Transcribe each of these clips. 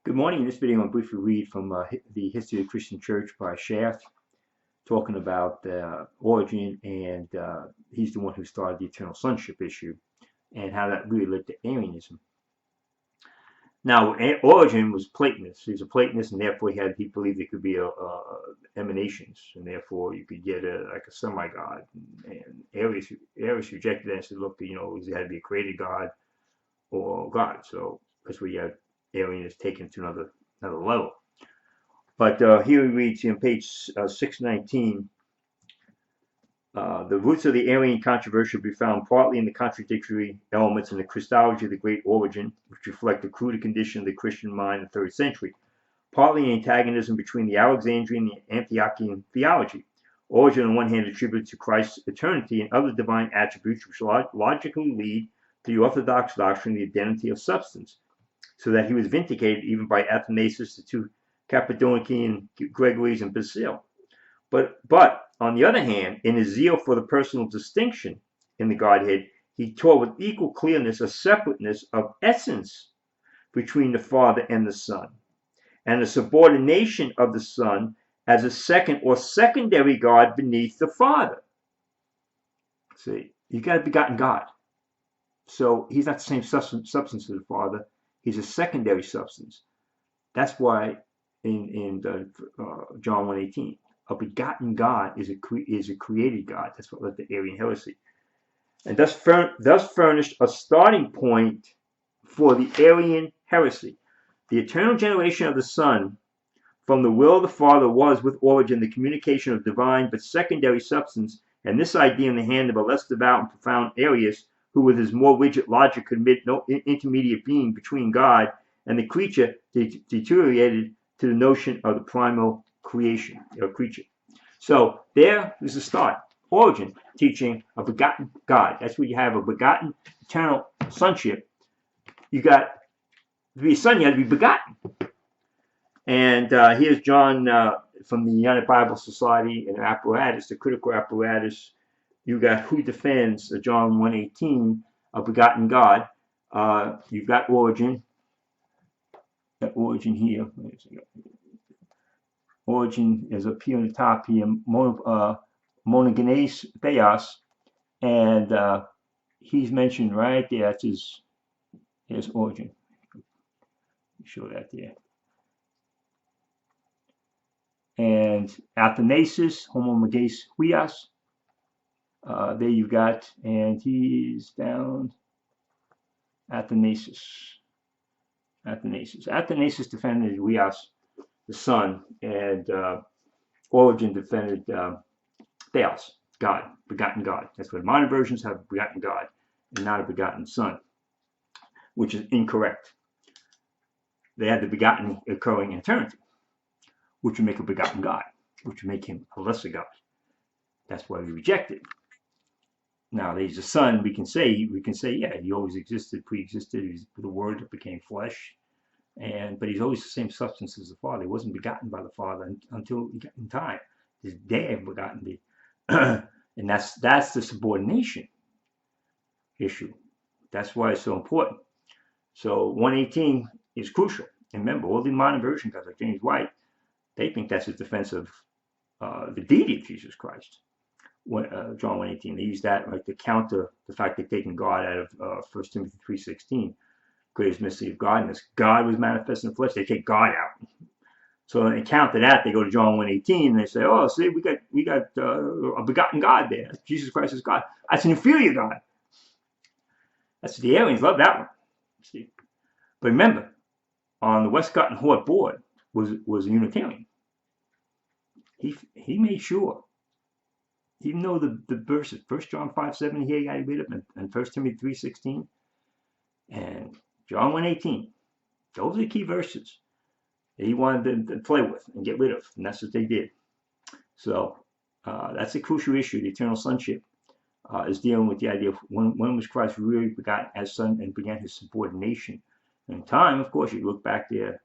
Good morning. In this video, I'll briefly read from the History of the Christian Church by Schaff, talking about Origen, and he's the one who started the eternal sonship issue, and how that really led to Arianism. Now, Origen was Platonist. He was a Platonist, and therefore he believed there could be emanations, and therefore you could get like a semi-god. And Arius rejected that and said, look, it had to be a created god or God. So that's where you have Arian is taken to another level. But here he reads on page 619, the roots of the Arian controversy will be found partly in the contradictory elements in the Christology of the great Origen, which reflect the crude condition of the Christian mind in the 3rd century, partly in antagonism between the Alexandrian and the Antiochian theology. Origen, on one hand, attributed to Christ's eternity and other divine attributes which logically lead to the Orthodox doctrine of the identity of substance, so that he was vindicated even by Athanasius, the two Cappadocian Gregories, and Basil. But on the other hand, in his zeal for the personal distinction in the Godhead, he taught with equal clearness a separateness of essence between the Father and the Son, and a subordination of the Son as a second or secondary God beneath the Father. See, you got a begotten God. So he's not the same substance as the Father. He's a secondary substance. That's why in John 1:18, a begotten God is a created God. That's what led to Arian heresy, and thus furnished a starting point for the Arian heresy. The eternal generation of the Son from the will of the Father was, with Origen, the communication of divine but secondary substance, and this idea in the hand of a less devout and profound Arius, who with his more rigid logic could admit no intermediate being between God and the creature, deteriorated to the notion of the primal creation or creature. So there is the start. Origen teaching a begotten God. That's where you have a begotten eternal sonship. You got to be a son, you have to be begotten. And here's John from the United Bible Society and apparatus, the critical apparatus. You got who defends John 1:18, a begotten God. You've got Origen. Origen here. Origen is up here on the top here, monogenes theos, and he's mentioned right there. That's here's Origen. Show that there. And Athanasius, homogenes huios. There you've got, and he's down. Athanasius defended Huios, the Son, and Origen defended Theos, God, begotten God. That's why modern versions have begotten God and not a begotten Son, which is incorrect. They had the begotten occurring in eternity, which would make a begotten God, which would make him a lesser God. That's why we reject it. Now that he's a son, we can say, yeah, he always existed, pre-existed. He's the Word that became flesh, but he's always the same substance as the Father. He wasn't begotten by the Father until in time. His dad begotten me, and that's the subordination issue. That's why it's so important. So 118 is crucial. And remember, all the modern version guys like James White, they think that's his defense of the deity of Jesus Christ. John 1:18. They use that like to counter the fact they've taken God out of 1 Timothy 3:16. Greatest mystery of godness. God was manifest in the flesh. They take God out. So in counter that, they go to John 1:18 and they say, "Oh, see, we got a begotten God there. Jesus Christ is God. That's an inferior God." That's the Arians love that one. See, but remember, on the Westcott and Hort board was a Unitarian. He made sure. Even though the verses, 1 John 5:7 here, you got to read up, and 1 Timothy 3:16, and John 1:18, those are the key verses that he wanted them to play with and get rid of, and that's what they did. So that's a crucial issue. The eternal sonship is dealing with the idea of when was Christ really begotten as son and began his subordination. In time, of course, you look back there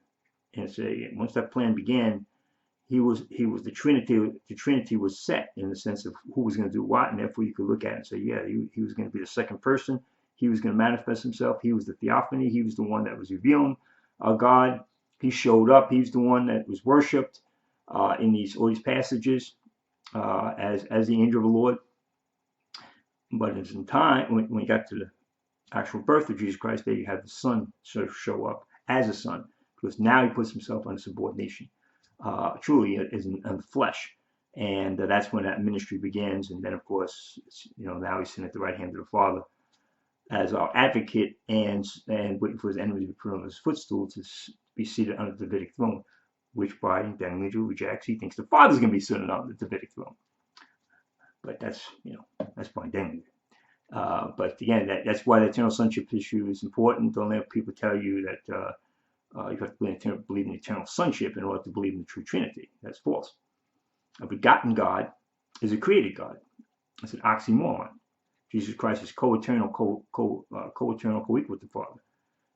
and say, once that plan began, he was the Trinity. The Trinity was set in the sense of who was going to do what, and therefore you could look at it and say, yeah, he was going to be the second person. He was going to manifest himself. He was the theophany. He was the one that was revealing God. He showed up. He's the one that was worshipped in all these passages as the angel of the Lord. But it's in time when we got to the actual birth of Jesus Christ, there you have the Son sort of show up as a son, because now he puts himself under subordination, truly is in the flesh. And that's when that ministry begins. And then, of course, now he's sitting at the right hand of the Father as our advocate and waiting for his enemies to be put on his footstool to be seated on the Davidic throne, which by Daniel Angel rejects. He thinks the Father's going to be sitting on the Davidic throne. But that's by Daniel. But again, that's why the eternal sonship issue is important. Don't let people tell you that you have to believe in eternal sonship in order to believe in the true Trinity. That's false. A begotten God is a created God. It's an oxymoron. Jesus Christ is co-eternal, co-equal with the Father.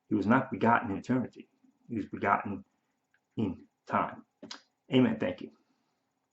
He was not begotten in eternity. He was begotten in time. Amen. Thank you.